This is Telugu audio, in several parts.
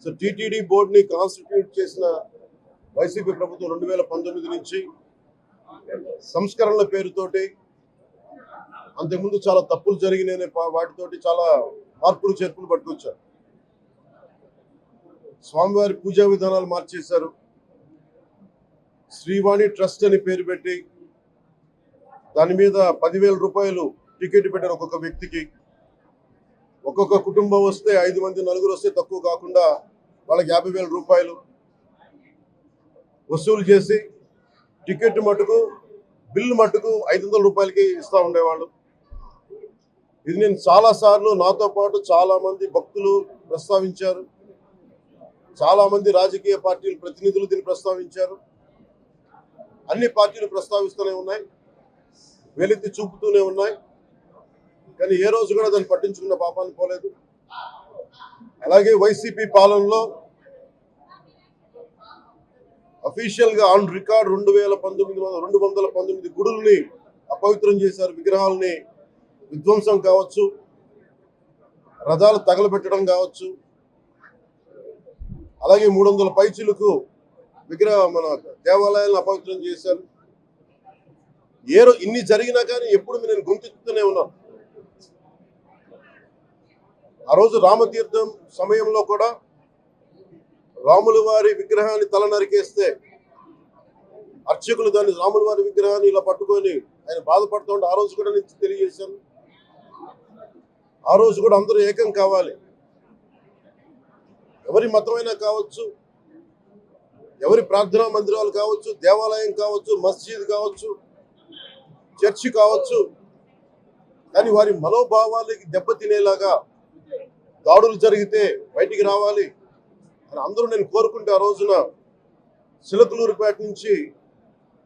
సో టీటీడీ బోర్డుని కాన్స్టిట్యూట్ చేసిన వైసీపీ ప్రభుత్వం 2019 నుంచి సంస్కరణల పేరుతోటి అంతకుముందు చాలా తప్పులు జరిగినాయనే వాటితోటి చాలా మార్పులు చేర్పులు పట్టుకొచ్చారు. స్వామివారి పూజా విధానాలు మార్చేశారు. శ్రీవాణి ట్రస్ట్ అని పేరు పెట్టి దాని మీద 10,000 రూపాయలు టికెట్ పెట్టారు ఒక్కొక్క వ్యక్తికి. ఒక్కొక్క కుటుంబం వస్తే 5 మంది నలుగురు వస్తే తక్కువ కాకుండా వాళ్ళకి 50,000 రూపాయలు వసూలు చేసి టికెట్ మటుకు బిల్లు మటుకు 500 రూపాయలకి ఇస్తూ ఉండేవాళ్ళు. ఇది నేను చాలాసార్లు నాతో పాటు చాలా మంది భక్తులు ప్రస్తావించారు. చాలా మంది రాజకీయ పార్టీల ప్రతినిధులు దీన్ని ప్రస్తావించారు. అన్ని పార్టీలు ప్రస్తావిస్తూనే ఉన్నాయి, వెలితి చూపుతూనే ఉన్నాయి. కానీ ఏ రోజు కూడా దాన్ని పట్టించుకున్న పాపాన్ని పోలేదు. అలాగే వైసీపీ పాలనలో అఫీషియల్ గా ఆన్ రికార్డ్ 219 గుడుల్ని అపవిత్రం చేశారు. విగ్రహాలని విధ్వంసం కావచ్చు, రథాలు తగలబెట్టడం కావచ్చు, అలాగే 300 పైచిలకు మన దేవాలయాలను అపవిత్రం చేశారు. ఇన్ని జరిగినా కానీ ఎప్పుడు నేను గుంతెత్తుతూనే ఉన్నాను. ఆ రోజు రామతీర్థం సమయంలో కూడా రాముల వారి విగ్రహాన్ని తల నరికేస్తే అర్చకులు దాన్ని రాముల వారి విగ్రహాన్ని ఇలా పట్టుకొని ఆయన బాధపడుతూ ఉంటే ఆ రోజు కూడా నేను తెలియజేశాను. ఆ రోజు కూడా అందరూ ఏకం కావాలి. ఎవరి మతమైనా కావచ్చు, ఎవరి ప్రార్థనా మందిరాలు కావచ్చు, దేవాలయం కావచ్చు, మస్జిద్ కావచ్చు, చర్చి కావచ్చు, కానీ వారి మనోభావాలకి దెబ్బతినేలాగా దాడులు జరిగితే బయటికి రావాలి అని అందరూ నేను కోరుకుంటే ఆ రోజున చిలకలూరుపేట నుంచి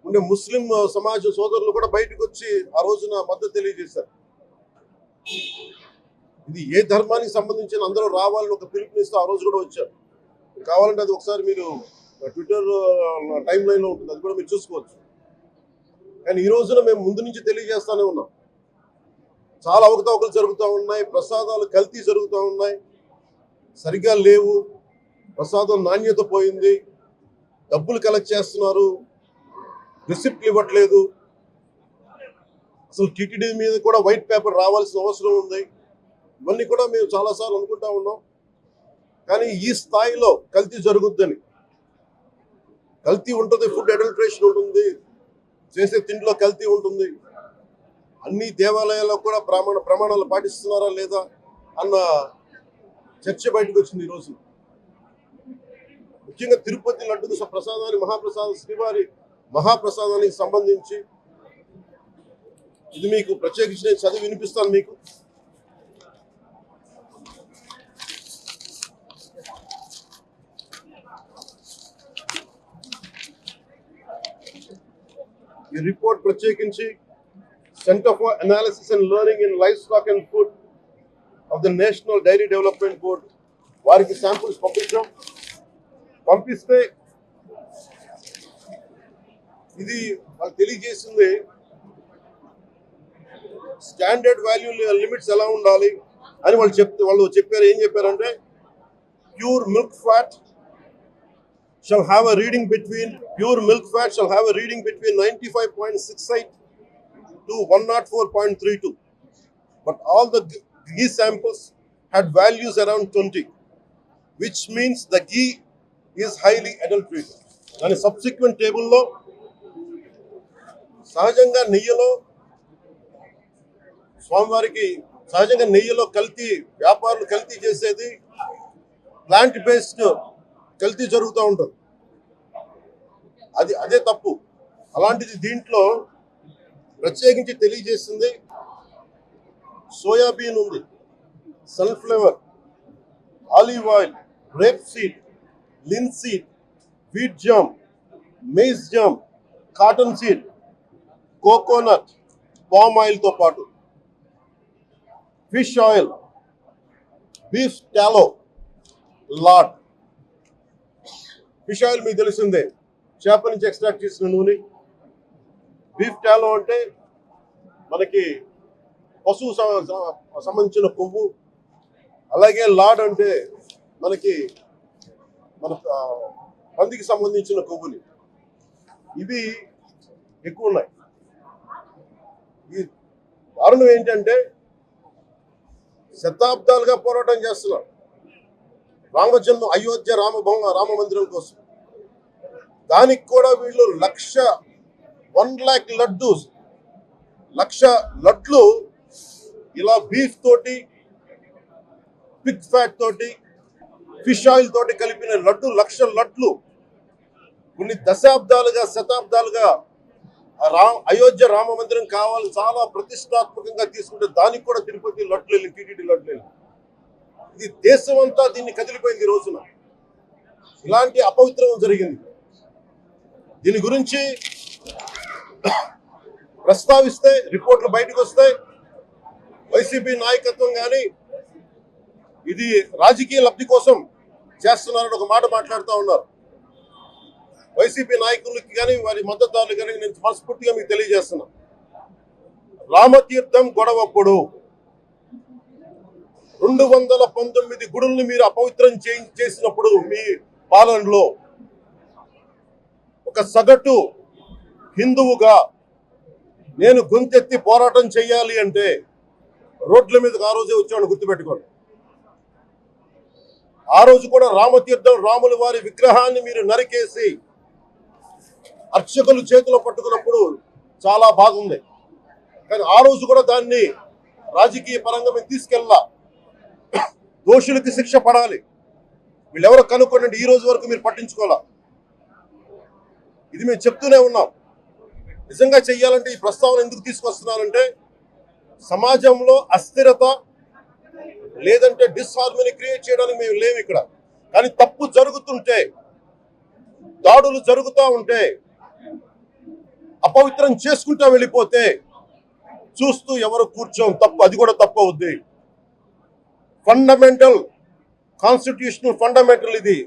ఉండే ముస్లిం సమాజ సోదరులు కూడా బయటకు వచ్చి ఆ రోజున మద్దతు తెలియజేశారు. ఇది ఏ ధర్మానికి సంబంధించిన అందరూ రావాలని ఒక పిలుపునిస్తూ ఆ రోజు కూడా వచ్చారు. కావాలంటే అది ఒకసారి మీరు ట్విట్టర్ టైం లైన్లో ఉంటుంది, అది కూడా మీరు చూసుకోవచ్చు. కానీ ఈ రోజున మేము ముందు నుంచి తెలియజేస్తూనే ఉన్నాం. చాలా అవకతవకలు జరుగుతూ ఉన్నాయి, ప్రసాదాలు కల్తీ జరుగుతూ ఉన్నాయి, సరిగ్గా లేవు, ప్రసాదం నాణ్యత పోయింది, డబ్బులు కలెక్ట్ చేస్తున్నారు, రిసిప్ట్లు ఇవ్వట్లేదు. అసలు టీటీడీ మీద కూడా వైట్ పేపర్ రావాల్సిన అవసరం ఉంది. ఇవన్నీ కూడా మేము చాలాసార్లు అనుకుంటా ఉన్నాం. కానీ ఈ స్థాయిలో కల్తీ జరుగుద్దని, కల్తీ ఉంటుంది, ఫుడ్ అడల్ట్రేషన్ ఉంటుంది, చేసే తిండిలో కల్తీ ఉంటుంది, అన్ని దేవాలయాల్లో కూడా ప్రమాణాలు పాటిస్తున్నారా లేదా అన్న చర్చ బయటకు వచ్చింది ఈరోజు. ముఖ్యంగా తిరుపతి లడ్డు ప్రసాదాన్ని శ్రీవారి మహాప్రసాదానికి సంబంధించి ఇది మీకు ప్రత్యేకించి నేను చదివి వినిపిస్తాను మీకు. ఈ రిపోర్ట్ ప్రత్యేకించి centre for analysis and learning in livestock and food of the national dairy development board వారికి శాంపుల్స్ పంపిస్తే ఇది వాళ్ళు తెలియజేసింది స్టాండర్డ్ వాల్యూ లిమిట్స్ ఎలా ఉండాలి అని వాళ్ళు చెప్పారు. ఏం చెప్పారంటే pure milk fat shall have a reading between 95.68 to 104.32, but all the ghee samples had values around 20, which means the ghee is highly adulterated. And subsequent table lo సహజంగా నెయ్యిలో స్వామివారికి సహజంగా నెయ్యిలో కల్తీ వ్యాపారులు కల్తీ చేసేది ప్లాంట్ బేస్డ్ కల్తీ జరుగుతూ ఉంటుంది. అదే తప్పు. అలాంటిది దీంట్లో ప్రత్యేకించి తెలియజేస్తుంది సోయాబీన్ ఉంది, sunflower, olive oil, rapeseed, linseed, wheat germ, maize germ, cottonseed, coconut, palm ఆయిల్తో పాటు fish oil, beef tallow, lard. Fish oil మీకు తెలిసిందే, చేప నుంచి ఎక్స్ట్రాక్ట్ చేసిన నూనె. బీఫ్ టాలో అంటే మనకి పశువు సంబంధించిన కొవ్వు. అలాగే లాడ్ అంటే మనకి మన పందికి సంబంధించిన కొవ్వుని, ఇవి ఎక్కువ ఉన్నాయి. ఈ కారణం ఏంటంటే శతాబ్దాలుగా పోరాటం చేస్తున్నారు రామజన్మ అయోధ్య రామ మందిరం కోసం. దానికి కూడా వీళ్ళు 1,00,000 లక్ష లడ్లు ఇలా బీఫ్ తోటి, పిగ్ ఫ్యాట్ తోటి, ఫిష్ ఆయిల్ తోటి కలిపిన లక్ష లడ్లు కొన్ని దశాబ్దాలుగా శతాబ్దాలుగా అయోధ్య రామ మందిరం కావాలి చాలా ప్రతిష్టాత్మకంగా తీసుకుంటే దానికి కూడా తిరుపతి లడ్లు వెళ్ళి, టీటీడీ లడ్లు వెళ్ళి, ఇది దేశం అంతా దీన్ని కదిలిపోయింది. ఈ రోజున ఇలాంటి అపవిత్రం జరిగింది. దీని గురించి ప్రస్తావిస్తే రిపోర్ట్లు బయటకు వస్తాయి. వైసీపీ నాయకత్వం కానీ ఇది రాజకీయ లబ్ధి కోసం చేస్తున్నారని ఒక మాట మాట్లాడుతూ ఉన్నారు. వైసీపీ నాయకులకి కానీ వారి మద్దతుదారులు కానీ నేను మనస్ఫూర్తిగా మీకు తెలియజేస్తున్నా, రామతీర్థం గొడవప్పుడు 219 గుడుల్ని మీరు అపవిత్రం చేసినప్పుడు మీ పాలనలో ఒక సగటు హిందువుగా నేను గొంతెత్తి పోరాటం చేయాలి అంటే రోడ్ల మీదకి ఆ రోజే వచ్చాను, గుర్తుపెట్టుకోండి. ఆ రోజు కూడా రామతీర్థం రాముల వారి విగ్రహాన్ని మీరు నరికేసి అర్చకులు చేతిలో పట్టుకున్నప్పుడు చాలా బాగుంది. కానీ ఆ రోజు కూడా దాన్ని రాజకీయ పరంగా మేము తీసుకెళ్ళా. దోషులకి శిక్ష పడాలి, వీళ్ళెవరో కనుక్కోండి. ఈ రోజు వరకు మీరు పట్టించుకోవాలా. ఇది మేము చెప్తూనే ఉన్నాం. నిజంగా చెయ్యాలంటే ఈ ప్రస్తావన ఎందుకు తీసుకొస్తున్నానంటే సమాజంలో అస్థిరత లేదంటే డిస్హార్మనీ క్రియేట్ చేయడానికి మేము లేవు ఇక్కడ. కానీ తప్పు జరుగుతుంటే, దాడులు జరుగుతూ ఉంటే, అపవిత్రం చేసుకుంటా వెళ్ళిపోతే చూస్తూ ఎవరు కూర్చోం. తప్పు, అది కూడా తప్పు అవుద్ది. ఫండమెంటల్ కాన్స్టిట్యూషనల్ ఫండమెంటల్ ఇది.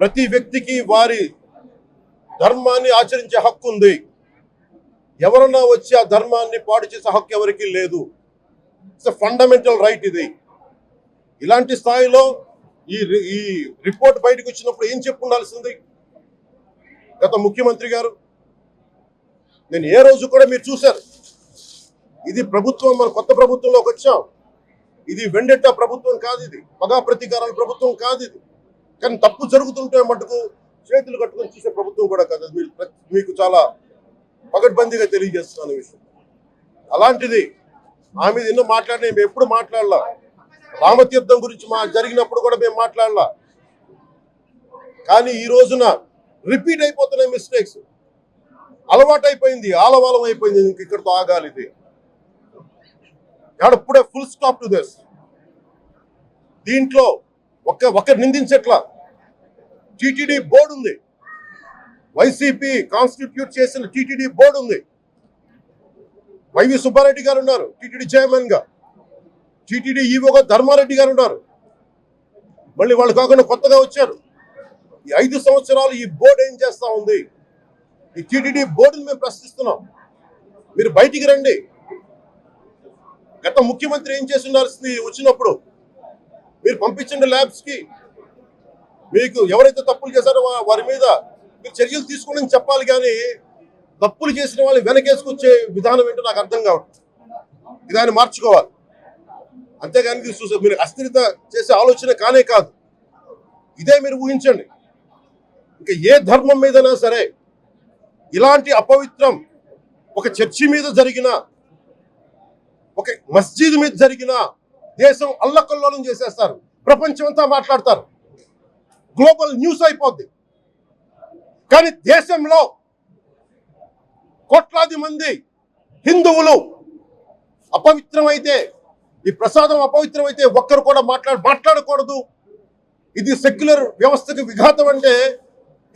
ప్రతి వ్యక్తికి వారి ధర్మాన్ని ఆచరించే హక్కు ఉంది. ఎవరన్నా వచ్చి ఆ ధర్మాన్ని పాడు చేసే హక్కు ఎవరికి లేదు. ఇట్స్ ఫండమెంటల్ రైట్ ఇది. ఇలాంటి స్థాయిలో ఈ రిపోర్ట్ బయటకు వచ్చినప్పుడు ఏం చెప్పు ఉండాల్సింది గత ముఖ్యమంత్రి గారు? నేను ఏ రోజు కూడా మీరు చూశారు, ఇది ప్రభుత్వం, మన కొత్త ప్రభుత్వంలోకి వచ్చాం. ఇది వెండెట్టా ప్రభుత్వం కాదు, ఇది పగా ప్రతీకారాల ప్రభుత్వం కాదు ఇది. కానీ తప్పు జరుగుతుంటే మటుకు చేతులు కట్టుకొని చూసే ప్రభుత్వం కూడా కాదు. మీకు చాలా పగడ్బందీగా తెలియజేస్తున్నాను విషయం. అలాంటిది ఆ మీద ఎన్నో మాట్లాడినా మేము ఎప్పుడు మాట్లాడలా. రామతీర్థం గురించి జరిగినప్పుడు కూడా మేము మాట్లాడలా. కానీ ఈ రోజున రిపీట్ అయిపోతున్నాయి మిస్టేక్స్. అలవాటు అయిపోయింది, ఆలవాలం అయిపోయింది. ఇంక ఇక్కడితో ఆగాలి. ఇది ఇప్పుడే ఫుల్ స్టాప్ టు దిస్. దీంట్లో ఒకరు నిందించట్లా. టీటీడీ బోర్డు ఉంది, వైసీపీ కాన్స్టిట్యూట్ చేసిన టీటీడీ బోర్డు ఉంది. వైవి సుబ్బారెడ్డి గారు ఉన్నారు టీటీడీ చైర్మన్ గా. టీటీడీ ఈవోగా ధర్మారెడ్డి గారు ఉన్నారు. మళ్ళీ వాళ్ళు కాకుండా కొత్తగా వచ్చారు. ఈ 5 సంవత్సరాలు ఈ బోర్డు ఏం చేస్తా ఉంది? ఈ టీటీడీ బోర్డుని మేము ప్రశ్నిస్తున్నాం. మీరు బయటికి రండి. గత ముఖ్యమంత్రి ఏం చేస్తున్నారు వచ్చినప్పుడు మీరు పంపించండి ల్యాబ్స్ కి. మీకు ఎవరైతే తప్పులు చేశారో వారి మీద మీరు చర్యలు తీసుకోండి చెప్పాలి. కానీ తప్పులు చేసిన వాళ్ళని వెనకేసుకొచ్చే విధానం ఏంటో నాకు అర్థం కావట్లేదు. దాన్ని మార్చుకోవాలి. అంతేగాని మీరు అస్థిరత చేసే ఆలోచన కానే కాదు. ఇదే మీరు ఊహించండి. ఇంకా ఏ ధర్మం మీదైనా సరే ఇలాంటి అపవిత్రం ఒక చర్చి మీద జరిగిన, ఒక మస్జిద్ మీద జరిగిన దేశం అల్లకల్లోలం చేసేస్తారు. ప్రపంచం అంతా మాట్లాడతారు, గ్లోబల్ న్యూస్ అయిపోద్ది. కానీ దేశంలో కోట్లాది మంది హిందువులు అపవిత్రమైతే, ఈ ప్రసాదం అపవిత్రమైతే ఒక్కరు కూడా మాట్లాడకూడదు. ఇది సెక్యులర్ వ్యవస్థకు విఘాతం అంటే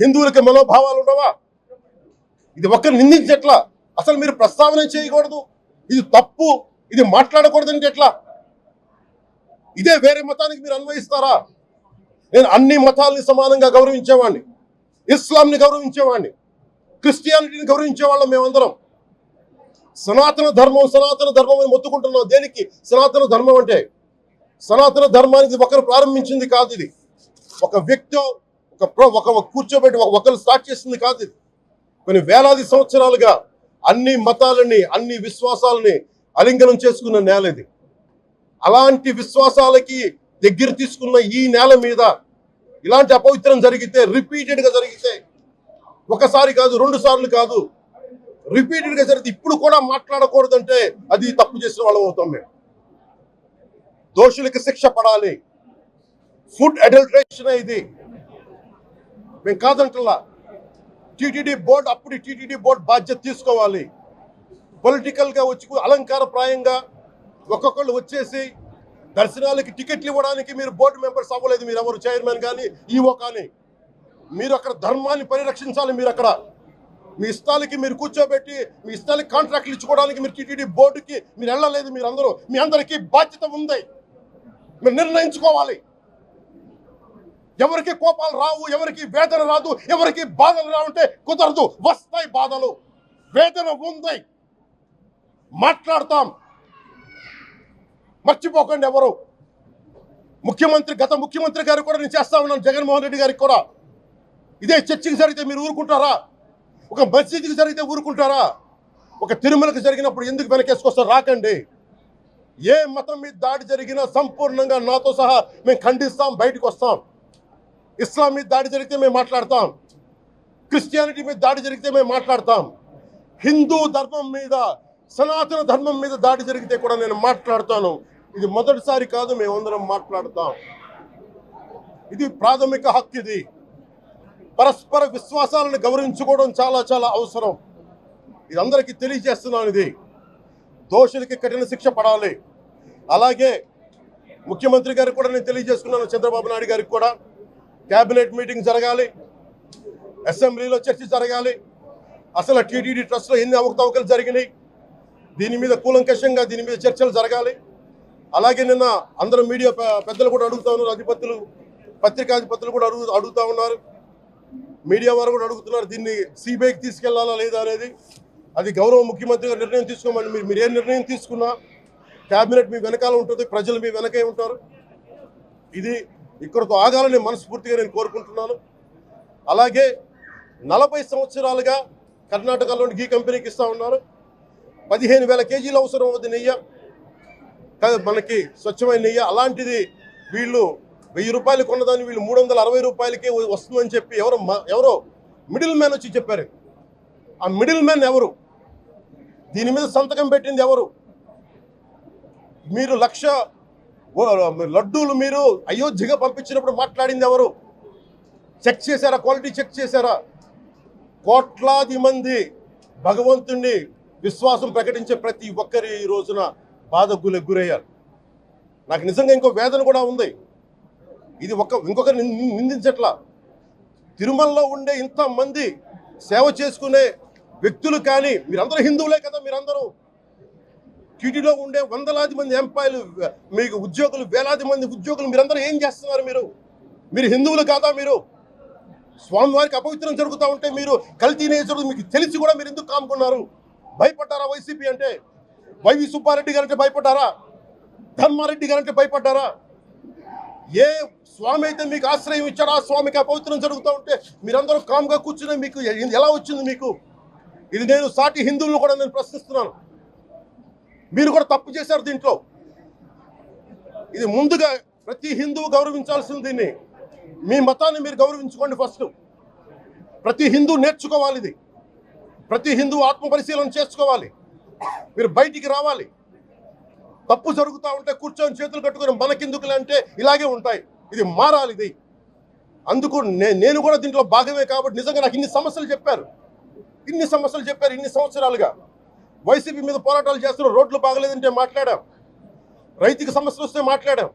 హిందువులకి మనోభావాలు ఉండవా? ఇది ఒక్కరు నిందించట్లా. అసలు మీరు ప్రస్తావన చేయకూడదు, ఇది తప్పు, ఇది మాట్లాడకూడదు అంటే ఎట్లా? ఇదే వేరే మతానికి మీరు అన్వయిస్తారా? నేను అన్ని మతాలని సమానంగా గౌరవించేవాడిని, ఇస్లాంని గౌరవించేవాడిని, క్రిస్టియానిటీని గౌరవించేవాళ్ళం. మేమందరం సనాతన ధర్మం అని మొత్తుకుంటున్నాం. దేనికి సనాతన ధర్మం అంటే? సనాతన ధర్మానికి ఒకరు ప్రారంభించింది కాదు. ఇది ఒక వ్యక్తో, ఒక కూర్చోబెట్టి ఒకరు స్టార్ట్ చేసింది కాదు ఇది. కొన్ని వేలాది సంవత్సరాలుగా అన్ని మతాలని అన్ని విశ్వాసాలని అలింగనం చేసుకున్న నేల ఇది. అలాంటి విశ్వాసాలకి దగ్గర తీసుకున్న ఈ నేల మీద ఇలాంటి అపవిత్రం జరిగితే, రిపీటెడ్గా జరిగితే, ఒకసారి కాదు 2 సార్లు కాదు, రిపీటెడ్గా జరిగితే ఇప్పుడు కూడా మాట్లాడకూడదంటే అది తప్పు చేసిన వాళ్ళం అవుతాం మేము. దోషులకి శిక్ష పడాలి. ఫుడ్ అడల్ట్రేషన్ ఇది మేము కాదంటలా. టీటీడీ బోర్డు అప్పుడు టీటీడీ బోర్డు బాధ్యత తీసుకోవాలి. పొలిటికల్గా వచ్చి అలంకారప్రాయంగా ఒక్కొక్కళ్ళు వచ్చేసి దర్శనాలకి టికెట్లు ఇవ్వడానికి మీరు బోర్డు మెంబర్స్ అవ్వలేదు. మీరు ఎవరు చైర్మన్ కానీ ఈవో కానీ. మీరు అక్కడ ధర్మాన్ని పరిరక్షించాలి. మీరు అక్కడ మీ ఇష్టాలకి మీరు కూర్చోబెట్టి మీ ఇష్టాలకి కాంట్రాక్ట్లు ఇచ్చుకోవడానికి మీరు టీటీడీ బోర్డుకి మీరు వెళ్ళలేదు. మీరు అందరూ మీ అందరికీ బాధ్యత ఉంది. మీరు నిర్ణయించుకోవాలి. ఎవరికి కోపాలు రావు, ఎవరికి వేదన రాదు, ఎవరికి బాధలు రావంటే కుదరదు. వస్తాయి బాధలు, వేదన ఉంది, మాట్లాడతాం. మర్చిపోకండి ఎవరు. గత ముఖ్యమంత్రి గారు కూడా నేను చేస్తా ఉన్నాను, జగన్మోహన్ రెడ్డి గారికి కూడా. ఇదే చర్చికి జరిగితే మీరు ఊరుకుంటారా? ఒక మసీదుకి జరిగితే ఊరుకుంటారా? ఒక తిరుమలకి జరిగినప్పుడు ఎందుకు వెనకేసుకొస్తారు? రాకండి. ఏ మతం మీద దాడి జరిగినా సంపూర్ణంగా నాతో సహా మేము ఖండిస్తాం, బయటకు వస్తాం. ఇస్లాం మీద దాడి జరిగితే మేము మాట్లాడతాం. క్రిస్టియానిటీ మీద దాడి జరిగితే మేము మాట్లాడతాం. హిందూ ధర్మం మీద, సనాతన ధర్మం మీద దాడి జరిగితే కూడా నేను మాట్లాడతాను. ఇది మొదటిసారి కాదు, మేమందరం మాట్లాడతాం. ఇది ప్రాథమిక హక్కు. ఇది పరస్పర విశ్వాసాలను గౌరవించుకోవడం చాలా చాలా అవసరం. ఇది అందరికీ తెలియజేస్తున్నాను. ఇది దోషులకి కఠిన శిక్ష పడాలి. అలాగే ముఖ్యమంత్రి గారికి కూడా నేను తెలియజేసుకున్నాను, చంద్రబాబు నాయుడు గారికి కూడా క్యాబినెట్ మీటింగ్ జరగాలి, అసెంబ్లీలో చర్చ జరగాలి. అసలు టీటీడీ ట్రస్ట్లో ఎన్ని అవకతవకలు జరిగినాయి, దీని మీద కూలంకషంగా దీని మీద చర్చలు జరగాలి. అలాగే నిన్న అందరూ మీడియా పెద్దలు కూడా అడుగుతా ఉన్నారు, అధిపతులు, పత్రికాధిపతులు కూడా అడుగుతా ఉన్నారు, మీడియా వారు కూడా అడుగుతున్నారు, దీన్ని సిబిఐకి తీసుకెళ్లాలా లేదా అనేది. అది గౌరవ ముఖ్యమంత్రి గారు నిర్ణయం తీసుకోమని. మీరు ఏ నిర్ణయం తీసుకున్నా క్యాబినెట్ మీ వెనకాల ఉంటుంది, ప్రజలు మీ వెనకే ఉంటారు. ఇది ఇక్కడతో ఆగాలని మనస్ఫూర్తిగా నేను కోరుకుంటున్నాను. అలాగే 40 సంవత్సరాలుగా కర్ణాటకలోని గీ కంపెనీకి ఇస్తూ ఉన్నారు. 15,000 కేజీలు అవసరం అవుతుంది నెయ్యి, మనకి స్వచ్ఛమైన నెయ్యి. అలాంటిది వీళ్ళు 1000 రూపాయలు కొన్నదాన్ని వీళ్ళు 360 రూపాయలకే వస్తుందని చెప్పి ఎవరో మిడిల్ మ్యాన్ వచ్చి చెప్పారు. ఆ మిడిల్ మ్యాన్ ఎవరు? దీని మీద సంతకం పెట్టింది ఎవరు? మీరు 1,00,000 లడ్డూలు మీరు అయోధ్యగా పంపించినప్పుడు మాట్లాడింది ఎవరు? చెక్ చేశారా? క్వాలిటీ చెక్ చేశారా? కోట్లాది మంది భగవంతుణ్ణి విశ్వాసం ప్రకటించే ప్రతి ఒక్కరి ఈ రోజున బాధకు గురయ్యారు. నాకు నిజంగా ఇంకో వేదన కూడా ఉంది. ఇది ఇంకొకరు నిందించట్లా. తిరుమలలో ఉండే ఇంతమంది సేవ చేసుకునే వ్యక్తులు కానీ మీరందరూ హిందువులే కదా. మీరందరూ టీటీడీలో ఉండే వందలాది మంది ఎంప్లాయీలు, మీకు ఉద్యోగులు, వేలాది మంది ఉద్యోగులు, మీరందరూ ఏం చేస్తున్నారు? మీరు హిందువులు కాదా? మీరు స్వామివారికి అపవిత్రం జరుగుతూ ఉంటే మీరు కల్తీ నేచరు మీకు తెలిసి కూడా మీరు ఎందుకు కాముకున్నారు? భయపడ్డారా వైసీపీ అంటే? వైవి సుబ్బారెడ్డి గారంటే భయపడ్డారా? ధర్మారెడ్డి గారంటే భయపడ్డారా? ఏ స్వామి అయితే మీకు ఆశ్రయం ఇచ్చారో ఆ స్వామికి అపవిత్రం జరుగుతూ ఉంటే మీరందరూ కామ్గా కూర్చునే మీకు ఎలా వచ్చింది? మీకు ఇది నేను సాటి హిందువులను కూడా నేను ప్రశ్నిస్తున్నాను. మీరు కూడా తప్పు చేశారు దీంట్లో. ఇది ముందుగా ప్రతి హిందువు గౌరవించాల్సింది. దీన్ని మీ మతాన్ని మీరు గౌరవించుకోండి ఫస్ట్. ప్రతి హిందువు నేర్చుకోవాలి. ఇది ప్రతి హిందువు ఆత్మ పరిశీలన చేసుకోవాలి. మీరు బయటికి రావాలి. తప్పు జరుగుతూ ఉంటే కూర్చొని చేతులు కట్టుకొని మనకెందుకులే అంటే ఇలాగే ఉంటాయి. ఇది మారాలి. ఇది అందుకు నేను కూడా దీంట్లో భాగమే. కాబట్టి నిజంగా నాకు ఇన్ని సమస్యలు చెప్పారు ఇన్ని సంవత్సరాలుగా. వైసీపీ మీద పోరాటాలు చేస్తున్న, రోడ్లు బాగలేదంటే మాట్లాడాం, రైతుకి సమస్యలు వస్తే మాట్లాడాం,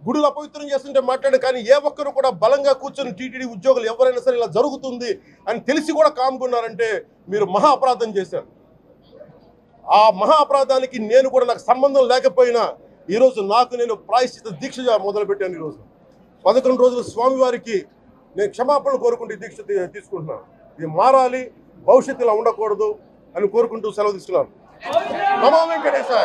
గుడులు అపవిత్రం చేస్తుంటే మాట్లాడాం. కానీ ఏ ఒక్కరు కూడా బలంగా కూర్చొని టీటీడీ ఉద్యోగులు ఎవరైనా సరే ఇలా జరుగుతుంది అని తెలిసి కూడా కామ్కున్నారంటే మీరు మహా అపరాధం చేశారు. ఆ మహా అపరాధానికి నేను కూడా నాకు సంబంధం లేకపోయినా ఈరోజు నేను ప్రాయశ్చిత దీక్ష మొదలుపెట్టాను. ఈరోజు 11 రోజులు స్వామివారికి నేను క్షమాపణలు కోరుకుంటూ దీక్ష తీసుకుంటున్నాను. ఇది మారాలి, భవిష్యత్తులో ఉండకూడదు అని కోరుకుంటూ సెలవు తీసుకున్నాను. నమో వెంకటేశ్వర.